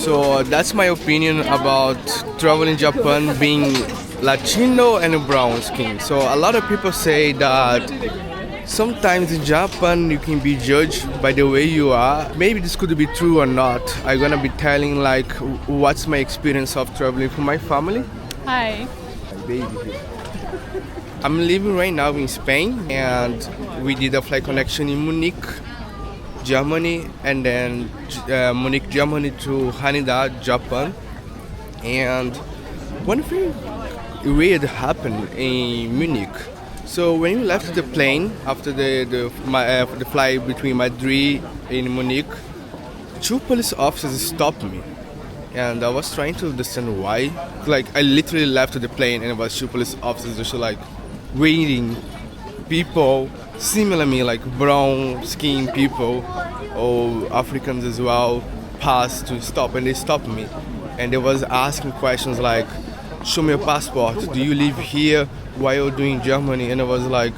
So that's my opinion about traveling Japan being Latino and brown skin. So a lot of people say that sometimes in Japan you can be judged by the way you are. Maybe this could be true or not. I'm gonna be telling like what's my experience of traveling for my family. Hi. My baby here. I'm living right now in Spain and we did a flight connection in Munich, Germany, and then Munich, Germany to Haneda, Japan. And one thing weird happened in Munich. So when we left the plane after the flight between Madrid and Munich, two police officers stopped me. And I was trying to understand why. Like I literally left the plane and it was two police officers just like waiting people similar to me, like brown skin people or Africans as well, pass to stop, and they stopped me. And they was asking questions like, show me your passport, do you live here, why are you doing Germany? And I was like,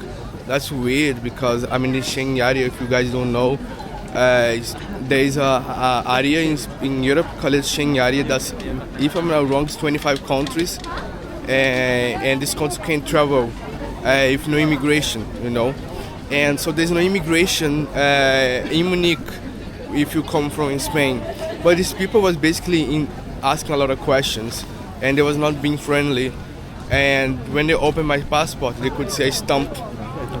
that's weird because I'm in the Schengen area. If you guys don't know, there's a area in Europe called Schengen area that's, if I'm not wrong, it's 25 countries, and this country can travel if no immigration, you know. And so there's no immigration in Munich if you come from Spain. But these people was basically asking a lot of questions and they was not being friendly. And when they opened my passport, they could see a stamp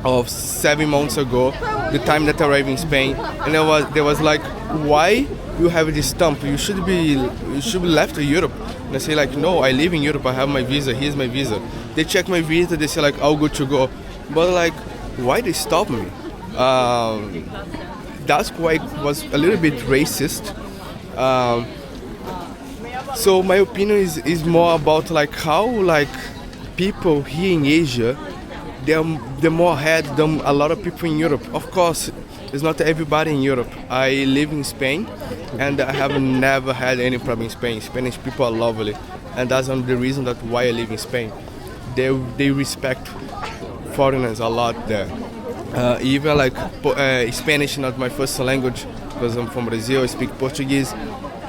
of 7 months ago, the time that I arrived in Spain. And they was like, why you have this stamp? You should be left to Europe. And I say like, no, I live in Europe, I have my visa, here's my visa. They check my visa, they say like, all good to go. But like, why they stop me? That's why it was a little bit racist. So my opinion is more about like how like people here in Asia, they're more ahead than a lot of people in Europe. Of course, it's not everybody in Europe. I live in Spain and I have never had any problem in Spain. Spanish people are lovely, and that's one of the reasons that why I live in Spain. They respect foreigners a lot there. Even like Spanish, not my first language because I'm from Brazil, I speak Portuguese.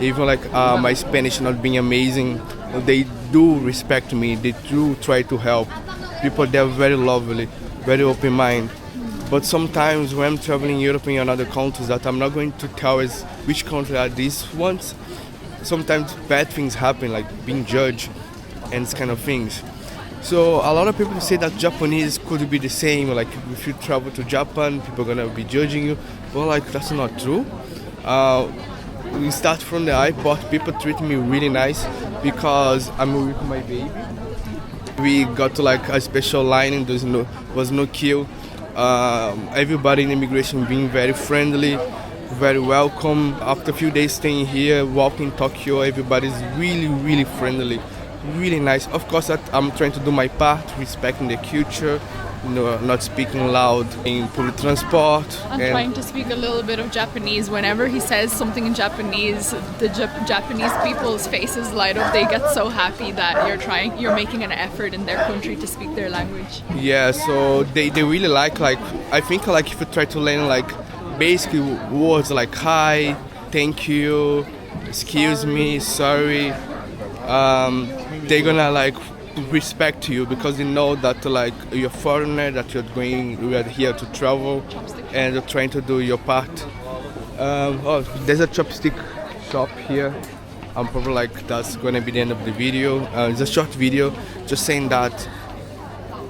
Even like my Spanish not being amazing, they do respect me, they do try to help. People, they're very lovely, very open-minded. But sometimes when I'm traveling Europe and other countries that I'm not going to tell us which country are these ones, sometimes bad things happen, like being judged and this kind of things. So a lot of people say that Japanese could be the same, like if you travel to Japan, people are gonna be judging you. But like that's not true. We start from the airport, people treat me really nice because I'm with my baby. We got to like a special line and there was no queue. Everybody in immigration being very friendly, very welcome. After a few days staying here, walking Tokyo, everybody's really, really friendly. Really nice. Of course, that I'm trying to do my part, respecting the culture, not speaking loud in public transport. I'm trying to speak a little bit of Japanese. Whenever he says something in Japanese, the Japanese people's faces light up. They get so happy that you're making an effort in their country to speak their language. Yeah, so they really like I think like if you try to learn like basically words like hi, thank you, excuse me, sorry. They're gonna like respect you because they know that like you're a foreigner, that you are here to travel and you're trying to do your part. There's a chopstick shop here. I'm probably like that's gonna be the end of the video. It's a short video just saying that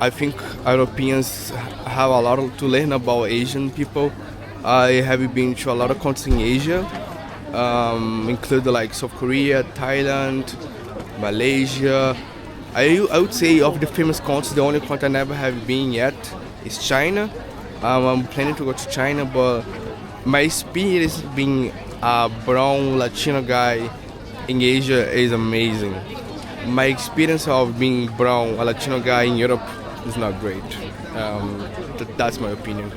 I think Europeans have a lot to learn about Asian people. I have been to a lot of countries in Asia, including like South Korea, Thailand, Malaysia. I would say of the famous countries, the only country I never have been yet is China. I'm planning to go to China, but my experience being a brown Latino guy in Asia is amazing. My experience of being brown, a Latino guy in Europe is not great. That's my opinion.